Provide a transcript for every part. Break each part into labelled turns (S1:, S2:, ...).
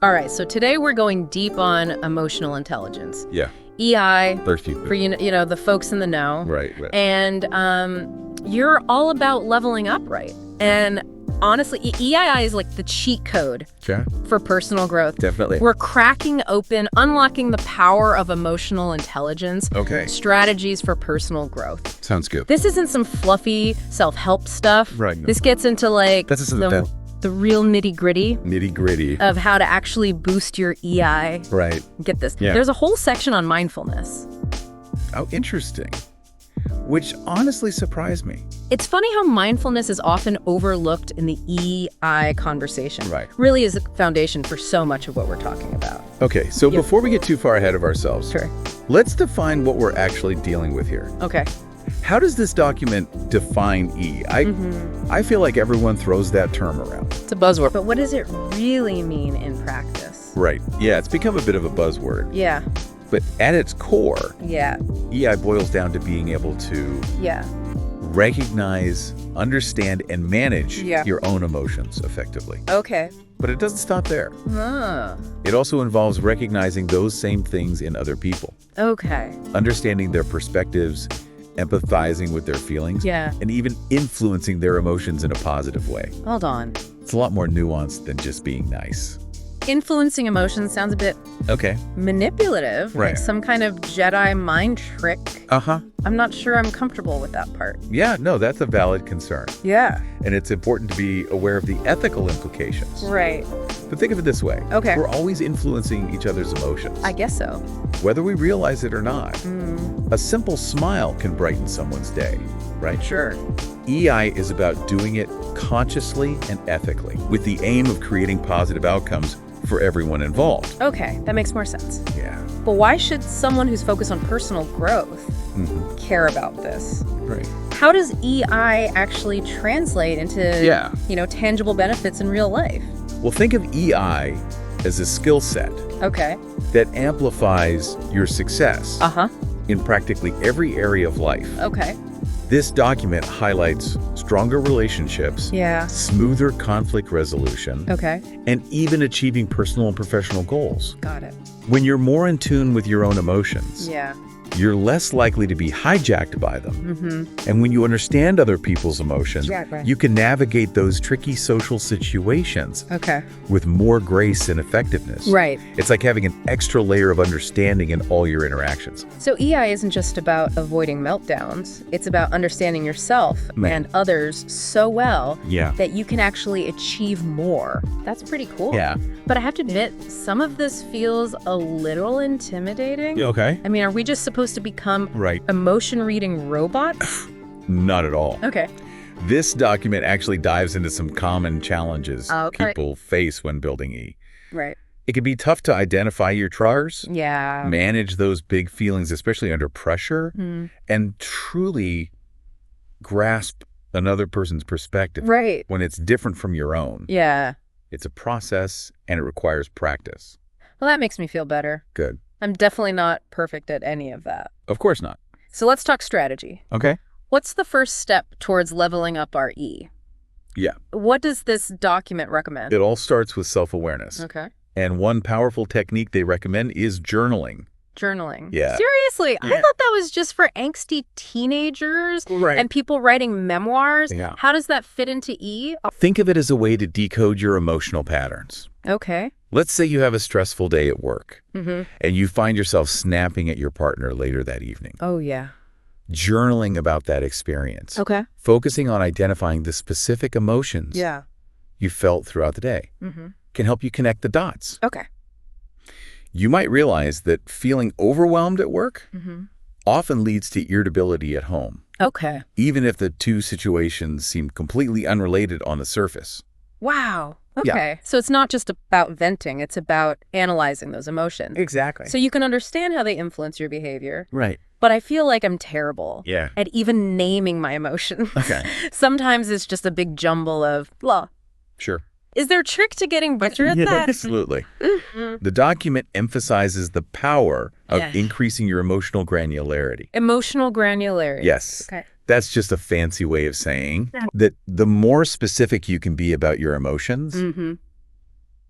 S1: All right, so today we're going deep on emotional intelligence.
S2: Yeah.
S1: EI,
S2: Thirsty.
S1: for the folks in the know.
S2: Right.
S1: And you're all about leveling up, right? And honestly, EII is like the cheat code for personal growth.
S2: Definitely.
S1: We're cracking open, unlocking the power of emotional intelligence.
S2: Okay.
S1: Strategies for personal growth.
S2: Sounds good.
S1: This isn't some fluffy self-help stuff.
S2: Right.
S1: This gets into like
S2: That's
S1: the real nitty-gritty.
S2: Nitty-gritty.
S1: Of how to actually boost your EI.
S2: Right.
S1: Get this.
S2: Yeah.
S1: There's a whole section on mindfulness.
S2: Oh, interesting. Which honestly surprised me.
S1: It's funny how mindfulness is often overlooked in the EI conversation.
S2: Right.
S1: Really is the foundation for so much of what we're talking about.
S2: Okay, so before we get too far ahead of ourselves,
S1: Sure.
S2: let's define what we're actually dealing with here.
S1: Okay.
S2: How does this document define E? I feel like everyone throws that term around.
S1: It's a buzzword. But what does it really mean in practice?
S2: Right. Yeah, it's become a bit of a buzzword.
S1: Yeah.
S2: But at its core,
S1: Yeah.
S2: EI boils down to being able to
S1: Yeah.
S2: recognize, understand, and manage
S1: Yeah.
S2: your own emotions effectively.
S1: Okay.
S2: But it doesn't stop there.
S1: Huh.
S2: It also involves recognizing those same things in other people,
S1: Okay.
S2: understanding their perspectives, empathizing with their feelings,
S1: Yeah.
S2: and even influencing their emotions in a positive way.
S1: Hold on.
S2: It's a lot more nuanced than just being nice.
S1: Influencing emotions sounds a bit
S2: Okay.
S1: manipulative. Like
S2: Right.
S1: some kind of Jedi mind trick.
S2: Uh-huh.
S1: I'm not sure I'm comfortable with that part.
S2: Yeah, no, that's a valid concern.
S1: Yeah.
S2: And it's important to be aware of the ethical implications.
S1: Right.
S2: But think of it this way.
S1: Okay.
S2: We're always influencing each other's emotions,
S1: I guess so.
S2: whether we realize it or not. A simple smile can brighten someone's day, right?
S1: Sure.
S2: EI is about doing it consciously and ethically, with the aim of creating positive outcomes for everyone involved.
S1: Okay, that makes more sense.
S2: Yeah.
S1: But why should someone who's focused on personal growth care about this?
S2: Right.
S1: How does EI actually translate into, tangible benefits in real life?
S2: Well, think of EI as a skill set
S1: Okay.
S2: that amplifies your success
S1: Uh-huh.
S2: in practically every area of life.
S1: Okay.
S2: This document highlights stronger relationships,
S1: Yeah.
S2: smoother conflict resolution,
S1: Okay.
S2: and even achieving personal and professional goals.
S1: Got it.
S2: When you're more in tune with your own emotions,
S1: Yeah.
S2: you're less likely to be hijacked by them. And when you understand other people's emotions,
S1: Right.
S2: you can navigate those tricky social situations
S1: Okay.
S2: with more grace and effectiveness.
S1: Right.
S2: It's like having an extra layer of understanding in all your interactions.
S1: So EI isn't just about avoiding meltdowns. It's about understanding yourself
S2: Man.
S1: and others so well
S2: Yeah.
S1: that you can actually achieve more. That's pretty cool.
S2: Yeah.
S1: But I have to admit, some of this feels a little intimidating.
S2: Okay.
S1: I mean, are we just supposed to become
S2: Right.
S1: emotion-reading robots?
S2: Not at all.
S1: Okay.
S2: This document actually dives into some common challenges
S1: Okay.
S2: people face when building E.
S1: Right.
S2: It can be tough to identify your triggers,
S1: Yeah.
S2: manage those big feelings, especially under pressure, and truly grasp another person's perspective
S1: Right.
S2: when it's different from your own.
S1: Yeah.
S2: It's a process and it requires practice.
S1: Well, that makes me feel better.
S2: Good.
S1: I'm definitely not perfect at any of that.
S2: Of course not.
S1: So let's talk strategy.
S2: Okay.
S1: What's the first step towards leveling up our E?
S2: Yeah.
S1: What does this document recommend?
S2: It all starts with self-awareness.
S1: Okay.
S2: And one powerful technique they recommend is journaling.
S1: Journaling.
S2: Yeah.
S1: Seriously, I
S2: Yeah.
S1: thought that was just for angsty teenagers
S2: Right.
S1: and people writing memoirs.
S2: Yeah.
S1: How does that fit into E?
S2: Think of it as a way to decode your emotional patterns.
S1: Okay.
S2: Let's say you have a stressful day at work
S1: Mm-hmm.
S2: and you find yourself snapping at your partner later that evening.
S1: Oh, yeah.
S2: Journaling about that experience.
S1: Okay.
S2: Focusing on identifying the specific emotions
S1: Yeah.
S2: you felt throughout the day
S1: Mm-hmm.
S2: can help you connect the dots.
S1: Okay.
S2: You might realize that feeling overwhelmed at work
S1: Mm-hmm.
S2: often leads to irritability at home,
S1: Okay.
S2: even if the two situations seem completely unrelated on the surface.
S1: Wow.
S2: Yeah.
S1: Okay. So it's not just about venting, it's about analyzing those emotions.
S2: Exactly.
S1: So you can understand how they influence your behavior.
S2: Right.
S1: But I feel like I'm terrible
S2: Yeah.
S1: at even naming my emotions.
S2: Okay.
S1: Sometimes it's just a big jumble of blah.
S2: Sure.
S1: Is there a trick to getting better at that?
S2: Absolutely. The document emphasizes the power of
S1: Yeah.
S2: increasing your emotional granularity.
S1: Emotional granularity.
S2: Yes.
S1: Okay.
S2: That's just a fancy way of saying that the more specific you can be about your emotions,
S1: Mm-hmm.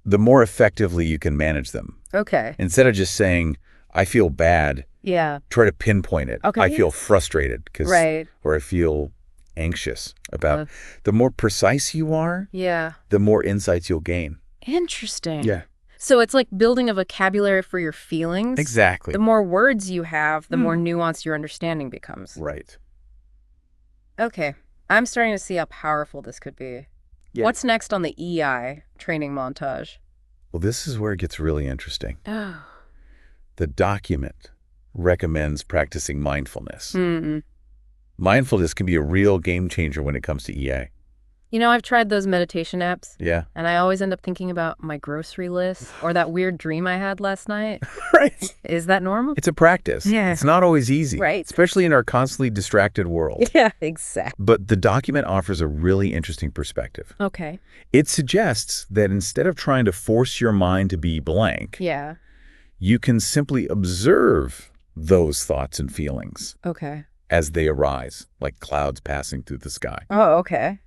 S2: the more effectively you can manage them.
S1: Okay.
S2: Instead of just saying, I feel bad, try to pinpoint it.
S1: Okay.
S2: I feel frustrated or I feel anxious about. The more precise you are, the more insights you'll gain.
S1: Interesting.
S2: Yeah.
S1: So it's like building a vocabulary for your feelings.
S2: Exactly.
S1: The more words you have, the more nuanced your understanding becomes.
S2: Right.
S1: Okay. I'm starting to see how powerful this could be. Yeah. What's next on the EI training montage?
S2: Well, this is where it gets really interesting.
S1: Oh.
S2: The document recommends practicing mindfulness. Mindfulness can be a real game changer when it comes to EA.
S1: You know, I've tried those meditation apps.
S2: Yeah.
S1: And I always end up thinking about my grocery list or that weird dream I had last night.
S2: Right.
S1: Is that normal?
S2: It's a practice.
S1: Yeah.
S2: It's not always easy.
S1: Right.
S2: Especially in our constantly distracted world.
S1: Yeah, exactly.
S2: But the document offers a really interesting perspective.
S1: Okay.
S2: It suggests that instead of trying to force your mind to be blank, you can simply observe those thoughts and feelings.
S1: Okay.
S2: As they arise, like clouds passing through the sky.
S1: Oh, okay.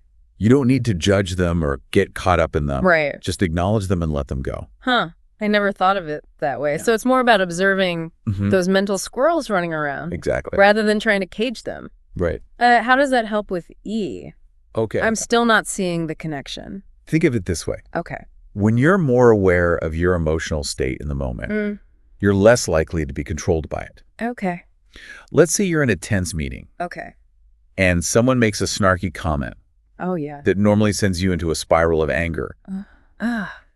S2: You don't need to judge them or get caught up in them.
S1: Right.
S2: Just acknowledge them and let them go.
S1: Huh. I never thought of it that way. Yeah. So it's more about observing those mental squirrels running around.
S2: Exactly.
S1: Rather than trying to cage them.
S2: Right.
S1: How does that help with E?
S2: Okay.
S1: I'm still not seeing the connection.
S2: Think of it this way.
S1: Okay.
S2: When you're more aware of your emotional state in the moment, you're less likely to be controlled by it.
S1: Okay.
S2: Let's say you're in a tense meeting.
S1: Okay.
S2: And someone makes a snarky comment.
S1: Oh, yeah.
S2: That normally sends you into a spiral of anger.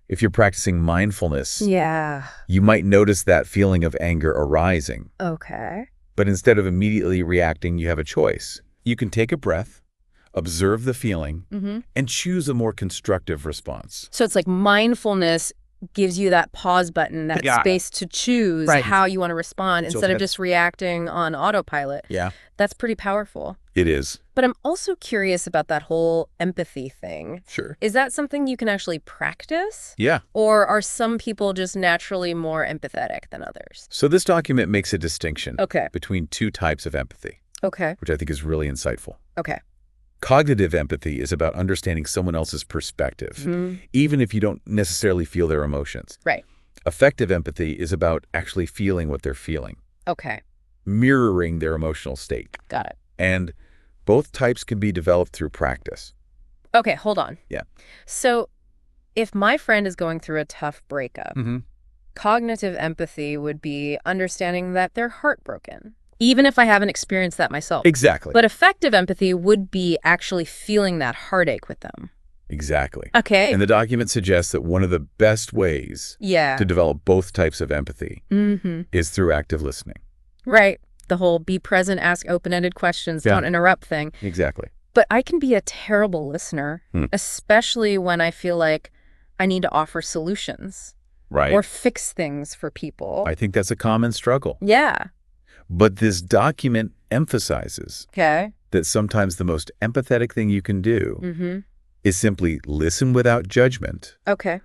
S2: If you're practicing mindfulness, you might notice that feeling of anger arising.
S1: Okay.
S2: But instead of immediately reacting, you have a choice. You can take a breath, observe the feeling, and choose a more constructive response.
S1: So it's like mindfulness gives you that pause button, that space to choose how you want to respond instead of just reacting on autopilot.
S2: Yeah.
S1: That's pretty powerful.
S2: It is.
S1: But I'm also curious about that whole empathy thing.
S2: Sure.
S1: Is that something you can actually practice?
S2: Yeah.
S1: Or are some people just naturally more empathetic than others?
S2: So this document makes a distinction between two types of empathy.
S1: Okay.
S2: Which I think is really insightful.
S1: Okay.
S2: Cognitive empathy is about understanding someone else's perspective, even if you don't necessarily feel their emotions.
S1: Right.
S2: Affective empathy is about actually feeling what they're feeling.
S1: Okay.
S2: Mirroring their emotional state.
S1: Got it.
S2: And both types can be developed through practice.
S1: Okay, hold on.
S2: Yeah.
S1: So if my friend is going through a tough breakup, cognitive empathy would be understanding that they're heartbroken. Even if I haven't experienced that myself.
S2: Exactly.
S1: But effective empathy would be actually feeling that heartache with them.
S2: Exactly.
S1: Okay.
S2: And the document suggests that one of the best ways to develop both types of empathy is through active listening.
S1: Right. The whole be present, ask open-ended questions, don't interrupt thing.
S2: Exactly.
S1: But I can be a terrible listener, especially when I feel like I need to offer solutions.
S2: Right.
S1: Or fix things for people.
S2: I think that's a common struggle.
S1: Yeah.
S2: But this document emphasizes that sometimes the most empathetic thing you can do is simply listen without judgment,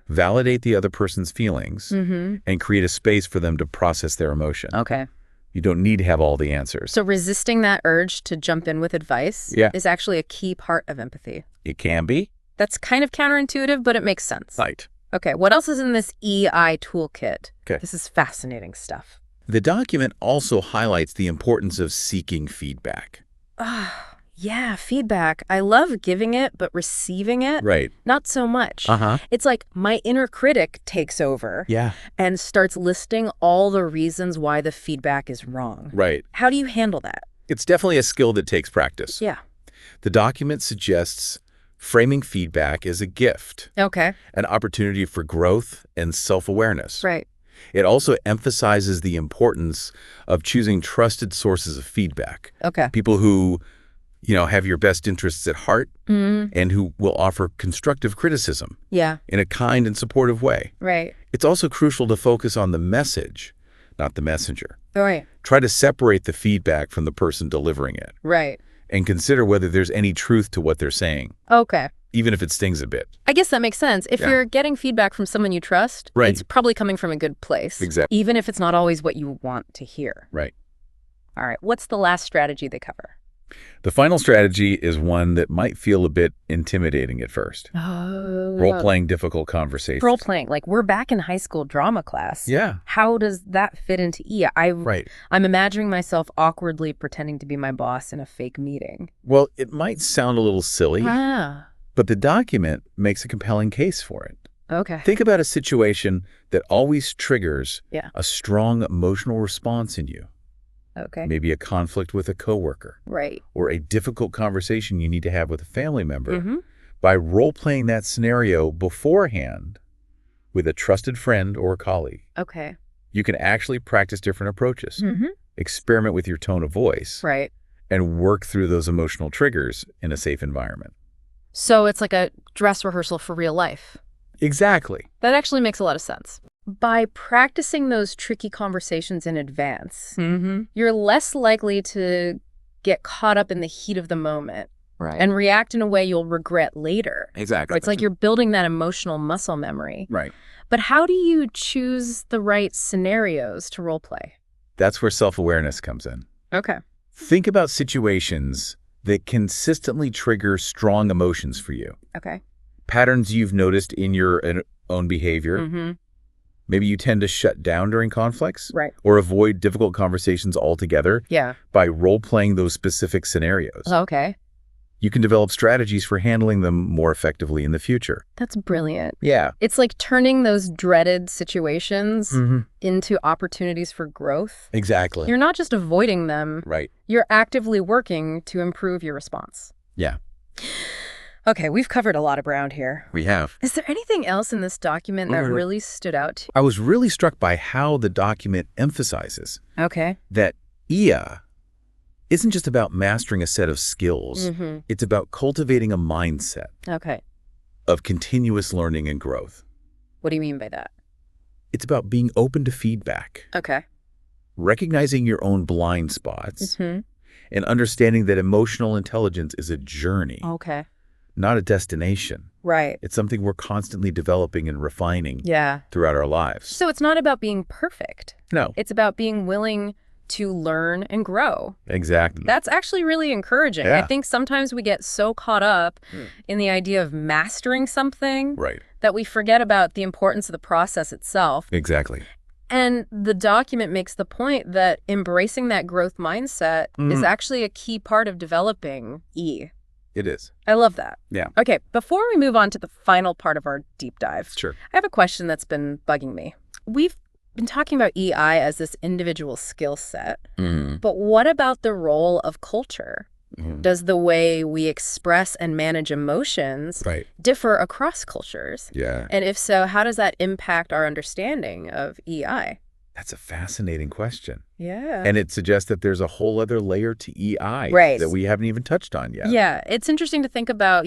S2: validate the other person's feelings, and create a space for them to process their emotion.
S1: Okay.
S2: You don't need to have all the answers.
S1: So resisting that urge to jump in with advice is actually a key part of empathy.
S2: It can be.
S1: That's kind of counterintuitive, but it makes sense.
S2: Right.
S1: Okay, what else is in this EI toolkit?
S2: Okay.
S1: This is fascinating stuff.
S2: The document also highlights the importance of seeking feedback.
S1: Yeah, feedback. I love giving it, but receiving it, not so much. It's like my inner critic takes over and starts listing all the reasons why the feedback is wrong.
S2: Right.
S1: How do you handle that?
S2: It's definitely a skill that takes practice.
S1: Yeah.
S2: The document suggests framing feedback as a gift.
S1: Okay.
S2: An opportunity for growth and self-awareness.
S1: Right.
S2: It also emphasizes the importance of choosing trusted sources of feedback.
S1: Okay.
S2: People who, have your best interests at heart and who will offer constructive criticism in a kind and supportive way.
S1: Right.
S2: It's also crucial to focus on the message, not the messenger.
S1: Right.
S2: Try to separate the feedback from the person delivering it.
S1: Right.
S2: And consider whether there's any truth to what they're saying.
S1: Okay.
S2: Even if it stings a bit.
S1: I guess that makes sense. If you're getting feedback from someone you trust, it's probably coming from a good place.
S2: Exactly.
S1: Even if it's not always what you want to hear.
S2: Right.
S1: All right. What's the last strategy they cover?
S2: The final strategy is one that might feel a bit intimidating at first.
S1: Oh.
S2: Role-playing difficult conversations.
S1: Role-playing, like we're back in high school drama class.
S2: Yeah.
S1: How does that fit into E?
S2: Right.
S1: I'm imagining myself awkwardly pretending to be my boss in a fake meeting.
S2: Well, it might sound a little silly,
S1: Ah.
S2: but the document makes a compelling case for it.
S1: Okay.
S2: Think about a situation that always triggers
S1: Yeah.
S2: a strong emotional response in you.
S1: Okay.
S2: Maybe a conflict with a coworker.
S1: Right.
S2: Or a difficult conversation you need to have with a family member.
S1: Mm-hmm.
S2: By role-playing that scenario beforehand with a trusted friend or colleague.
S1: Okay.
S2: You can actually practice different approaches.
S1: Mm-hmm.
S2: Experiment with your tone of voice.
S1: Right.
S2: And work through those emotional triggers in a safe environment.
S1: So it's like a dress rehearsal for real life.
S2: Exactly.
S1: That actually makes a lot of sense. By practicing those tricky conversations in advance, you're less likely to get caught up in the heat of the moment and react in a way you'll regret later.
S2: Exactly.
S1: It's like you're building that emotional muscle memory.
S2: Right.
S1: But how do you choose the right scenarios to role play?
S2: That's where self-awareness comes in.
S1: Okay.
S2: Think about situations that consistently trigger strong emotions for you.
S1: Okay.
S2: Patterns you've noticed in your own behavior. Maybe you tend to shut down during conflicts.
S1: Right.
S2: Or avoid difficult conversations altogether.
S1: Yeah.
S2: By role-playing those specific scenarios.
S1: Okay.
S2: You can develop strategies for handling them more effectively in the future.
S1: That's brilliant.
S2: Yeah.
S1: It's like turning those dreaded situations into opportunities for growth.
S2: Exactly.
S1: You're not just avoiding them.
S2: Right.
S1: You're actively working to improve your response.
S2: Yeah.
S1: Okay, we've covered a lot of ground here.
S2: We have.
S1: Is there anything else in this document that really stood out to you?
S2: I was really struck by how the document emphasizes that IA isn't just about mastering a set of skills. It's about cultivating a mindset of continuous learning and growth.
S1: What do you mean by that?
S2: It's about being open to feedback.
S1: Okay.
S2: Recognizing your own blind spots and understanding that emotional intelligence is a journey.
S1: Okay.
S2: Not a destination.
S1: Right.
S2: It's something we're constantly developing and refining throughout our lives.
S1: So it's not about being perfect.
S2: No.
S1: It's about being willing to learn and grow.
S2: Exactly.
S1: That's actually really encouraging.
S2: Yeah.
S1: I think sometimes we get so caught up in the idea of mastering something that we forget about the importance of the process itself.
S2: Exactly.
S1: And the document makes the point that embracing that growth mindset is actually a key part of developing E.
S2: It is.
S1: I love that.
S2: Yeah.
S1: Okay, before we move on to the final part of our deep dive,
S2: Sure.
S1: I have a question that's been bugging me. We've been talking about EI as this individual skill set, but what about the role of culture? Does the way we express and manage emotions differ across cultures?
S2: Yeah.
S1: And if so, how does that impact our understanding of EI?
S2: That's a fascinating question.
S1: Yeah.
S2: And it suggests that there's a whole other layer to EI that we haven't even touched on yet.
S1: Yeah. It's interesting to think about,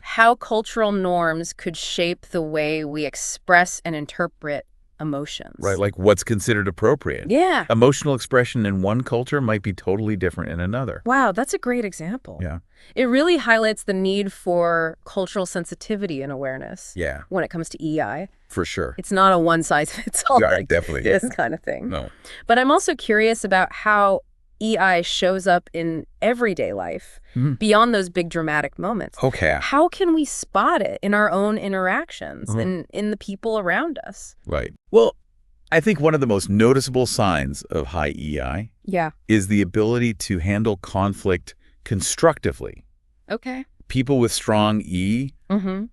S1: how cultural norms could shape the way we express and interpret emotions.
S2: Right, like what's considered appropriate.
S1: Yeah.
S2: Emotional expression in one culture might be totally different in another.
S1: Wow, that's a great example.
S2: Yeah.
S1: It really highlights the need for cultural sensitivity and awareness when it comes to EI.
S2: For sure.
S1: It's not a one-size-fits-all
S2: definitely.
S1: this kind of thing.
S2: No.
S1: But I'm also curious about how EI shows up in everyday life beyond those big dramatic moments.
S2: Okay.
S1: How can we spot it in our own interactions and in the people around us?
S2: Right. Well, I think one of the most noticeable signs of high EI is the ability to handle conflict constructively.
S1: Okay.
S2: People with strong E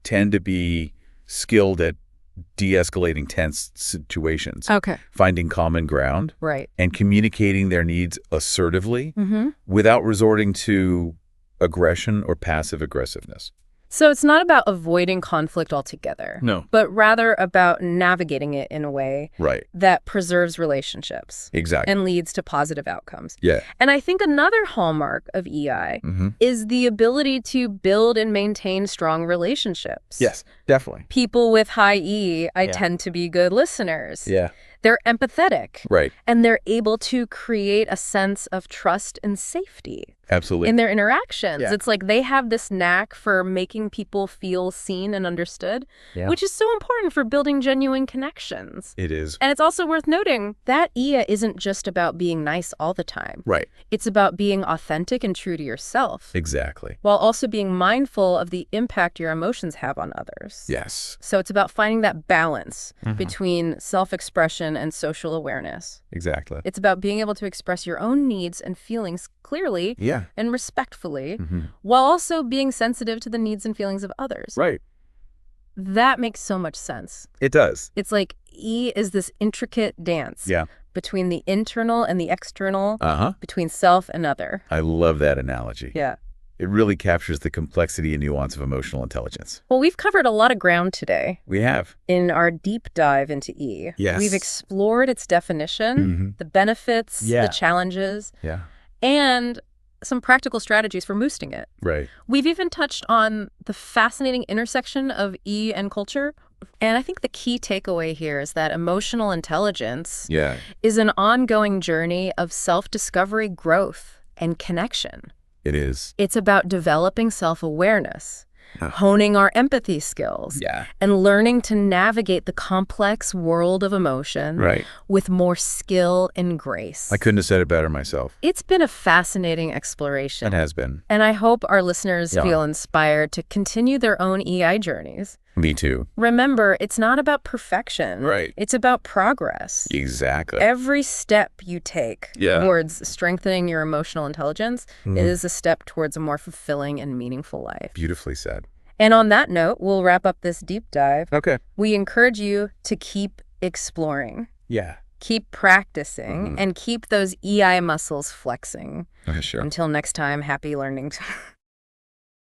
S2: tend to be skilled at de-escalating tense situations, finding common ground, and communicating their needs assertively without resorting to aggression or passive aggressiveness.
S1: So it's not about avoiding conflict altogether.
S2: No.
S1: But rather about navigating it in a way that preserves relationships.
S2: Exactly.
S1: And leads to positive outcomes.
S2: Yeah.
S1: And I think another hallmark of EI is the ability to build and maintain strong relationships.
S2: Yes. Definitely.
S1: People with high E, I tend to be good listeners.
S2: Yeah.
S1: They're empathetic.
S2: Right.
S1: And they're able to create a sense of trust and safety.
S2: Absolutely.
S1: In their interactions.
S2: Yeah.
S1: It's like they have this knack for making people feel seen and understood, which is so important for building genuine connections.
S2: It is.
S1: And it's also worth noting that IA isn't just about being nice all the time.
S2: Right.
S1: It's about being authentic and true to yourself.
S2: Exactly.
S1: While also being mindful of the impact your emotions have on others.
S2: Yes.
S1: So it's about finding that balance between self-expression and social awareness.
S2: Exactly.
S1: It's about being able to express your own needs and feelings clearly and respectfully, while also being sensitive to the needs and feelings of others.
S2: Right.
S1: That makes so much sense.
S2: It does.
S1: It's like E is this intricate dance between the internal and the external, between self and other.
S2: I love that analogy.
S1: Yeah.
S2: It really captures the complexity and nuance of emotional intelligence.
S1: Well, we've covered a lot of ground today.
S2: We have.
S1: In our deep dive into E.
S2: Yes.
S1: We've explored its definition, the benefits, the challenges, and some practical strategies for boosting it.
S2: Right.
S1: We've even touched on the fascinating intersection of E and culture. And I think the key takeaway here is that emotional intelligence is an ongoing journey of self-discovery, growth, and connection.
S2: It is.
S1: It's about developing self-awareness, honing our empathy skills, and learning to navigate the complex world of emotion with more skill and grace.
S2: I couldn't have said it better myself.
S1: It's been a fascinating exploration.
S2: It has been.
S1: And I hope our listeners feel inspired to continue their own EI journeys.
S2: Me too.
S1: Remember, it's not about perfection.
S2: Right.
S1: It's about progress.
S2: Exactly.
S1: Every step you take towards strengthening your emotional intelligence is a step towards a more fulfilling and meaningful life.
S2: Beautifully said.
S1: And on that note, we'll wrap up this deep dive.
S2: Okay.
S1: We encourage you to keep exploring.
S2: Yeah.
S1: Keep practicing and keep those EI muscles flexing.
S2: Sure.
S1: Until next time, happy learning.